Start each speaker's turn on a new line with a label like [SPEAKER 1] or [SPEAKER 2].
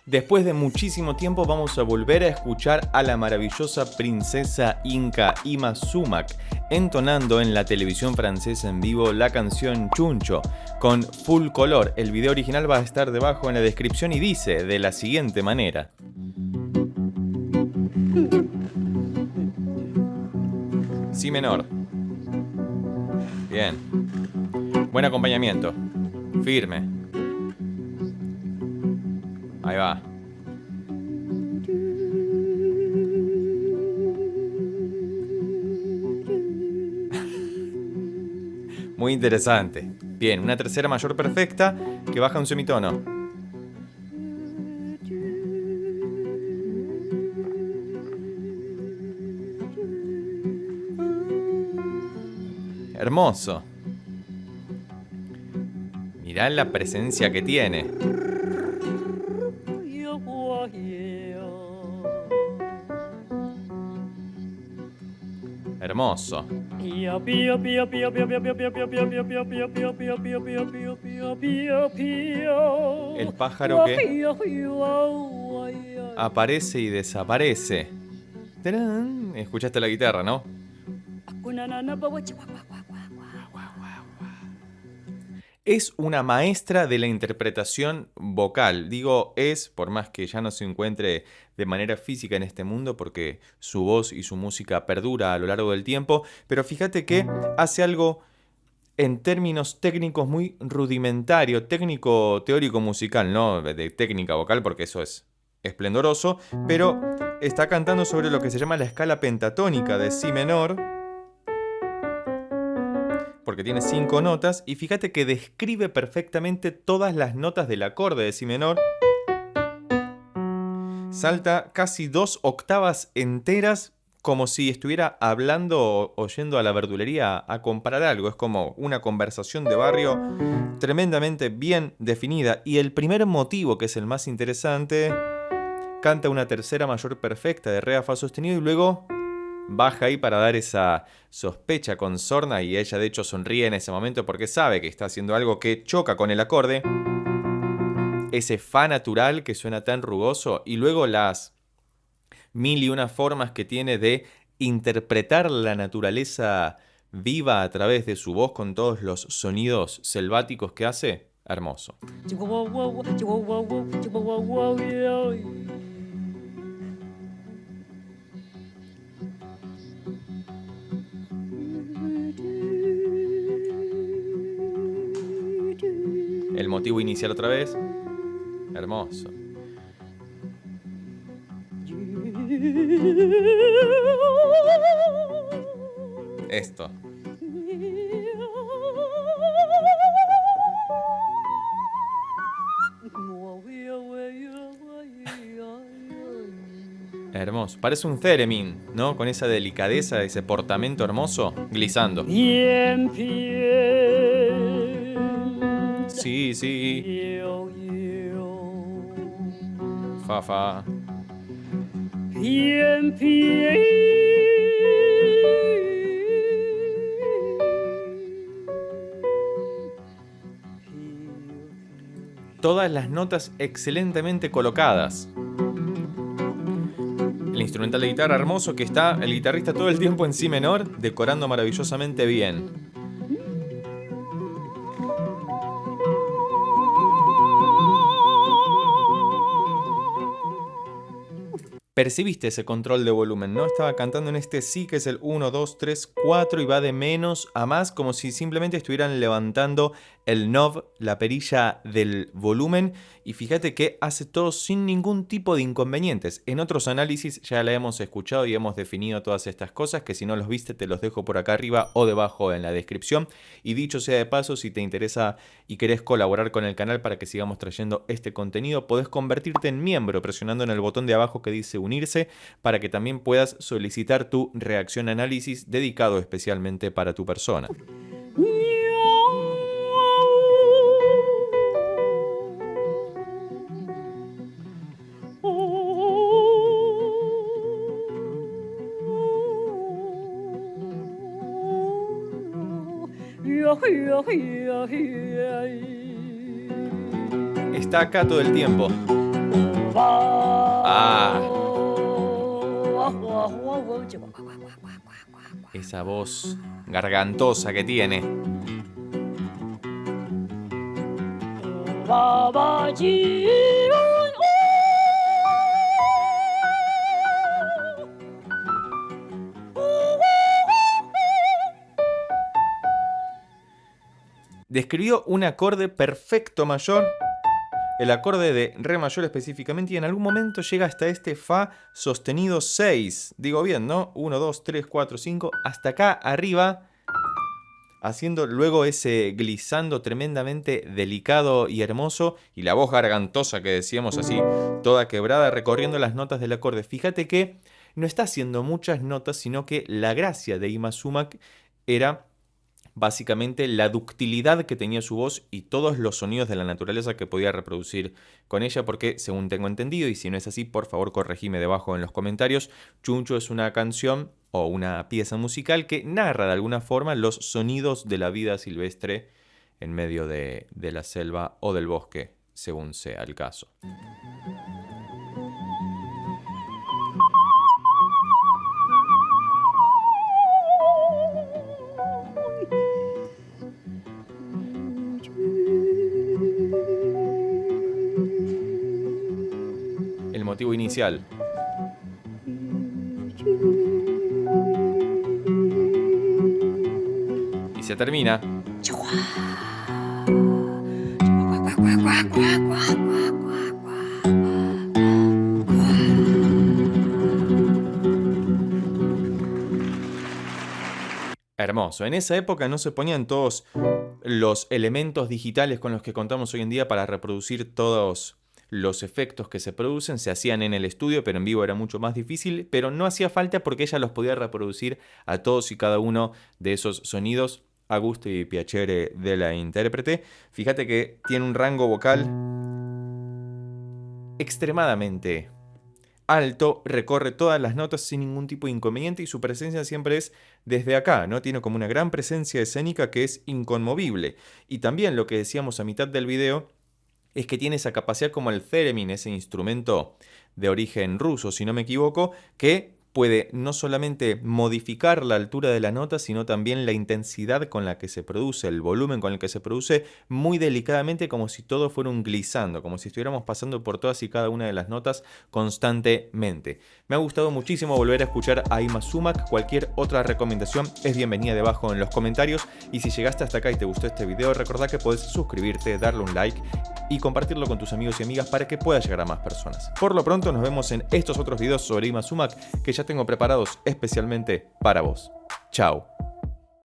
[SPEAKER 1] Después de muchísimo tiempo vamos a volver a escuchar a la maravillosa princesa inca Ima Sumac entonando en la televisión francesa en vivo la canción Chuncho con full color. El video original va a estar debajo en la descripción y dice de la siguiente manera. Si menor. Bien. Buen acompañamiento. Firme. Ahí va. Muy interesante. Bien, una tercera mayor perfecta que baja un semitono. Hermoso. Mirá la presencia que tiene. Hermoso. El pájaro que aparece y desaparece. ¡Tarán! Escuchaste la guitarra, ¿no? Es una maestra de la interpretación vocal. Digo es, por más que ya no se encuentre de manera física en este mundo, porque su voz y su música perdura a lo largo del tiempo, pero fíjate que hace algo en términos técnicos muy rudimentario, técnico teórico musical, no de técnica vocal, porque eso es esplendoroso, pero está cantando sobre lo que se llama la escala pentatónica de si menor, porque tiene 5 notas, y fíjate que describe perfectamente todas las notas del acorde de si menor. Salta casi 2 octavas enteras, como si estuviera hablando o oyendo a la verdulería a comprar algo. Es como una conversación de barrio tremendamente bien definida. Y el primer motivo, que es el más interesante, canta una tercera mayor perfecta de re a fa sostenido y luego baja ahí para dar esa sospecha con sorna, y ella de hecho sonríe en ese momento porque sabe que está haciendo algo que choca con el acorde, ese fa natural que suena tan rugoso, y luego las mil y una formas que tiene de interpretar la naturaleza viva a través de su voz con todos los sonidos selváticos que hace. Hermoso. El motivo inicial otra vez. Hermoso. Esto. Hermoso. Parece un theremin, ¿no? Con esa delicadeza, ese portamento hermoso, glissando. Sí, sí. Fa, fa. Todas las notas excelentemente colocadas. El instrumental de guitarra hermoso que está el guitarrista todo el tiempo en si menor, decorando maravillosamente bien. Percibiste ese control de volumen, ¿no? Estaba cantando en este sí, que es el 1, 2, 3, 4 y va de menos a más, como si simplemente estuvieran levantando el knob, la perilla del volumen, y fíjate que hace todo sin ningún tipo de inconvenientes. En otros análisis ya la hemos escuchado y hemos definido todas estas cosas, que si no los viste te los dejo por acá arriba o debajo en la descripción. Y dicho sea de paso, si te interesa y querés colaborar con el canal para que sigamos trayendo este contenido, podés convertirte en miembro presionando en el botón de abajo que dice unirse, para que también puedas solicitar tu reacción análisis dedicado especialmente para tu persona. Está acá todo el tiempo. Esa voz gargantosa que tiene. Describió un acorde perfecto mayor, el acorde de re mayor específicamente, y en algún momento llega hasta este fa sostenido 6. Digo bien, ¿no? 1, 2, 3, 4, 5, hasta acá arriba, haciendo luego ese glissando tremendamente delicado y hermoso, y la voz gargantosa que decíamos así, toda quebrada, recorriendo las notas del acorde. Fíjate que no está haciendo muchas notas, sino que la gracia de Yma Sumac era básicamente la ductilidad que tenía su voz y todos los sonidos de la naturaleza que podía reproducir con ella, porque según tengo entendido, y si no es así, por favor corregime debajo en los comentarios, Chuncho es una canción o una pieza musical que narra de alguna forma los sonidos de la vida silvestre en medio de la selva o del bosque, según sea el caso. El motivo inicial. Y se termina. Hermoso. En esa época no se ponían todos los elementos digitales con los que contamos hoy en día para reproducir todos los efectos que se producen. Se hacían en el estudio, pero en vivo era mucho más difícil, pero no hacía falta porque ella los podía reproducir a todos y cada uno de esos sonidos a gusto y piacere de la intérprete. Fíjate que tiene un rango vocal extremadamente alto, recorre todas las notas sin ningún tipo de inconveniente y su presencia siempre es desde acá, ¿no? Tiene como una gran presencia escénica que es inconmovible. Y también lo que decíamos a mitad del video es que tiene esa capacidad como el theremin, ese instrumento de origen ruso, si no me equivoco, que puede no solamente modificar la altura de la nota, sino también la intensidad con la que se produce, el volumen con el que se produce, muy delicadamente, como si todo fuera un glissando, como si estuviéramos pasando por todas y cada una de las notas constantemente. Me ha gustado muchísimo volver a escuchar a Yma Sumac. Cualquier otra recomendación es bienvenida debajo en los comentarios, y si llegaste hasta acá y te gustó este video, recordá que podés suscribirte, darle un like y compartirlo con tus amigos y amigas para que pueda llegar a más personas. Por lo pronto nos vemos en estos otros videos sobre Yma Sumac que ya tengo preparados especialmente para vos. Chao.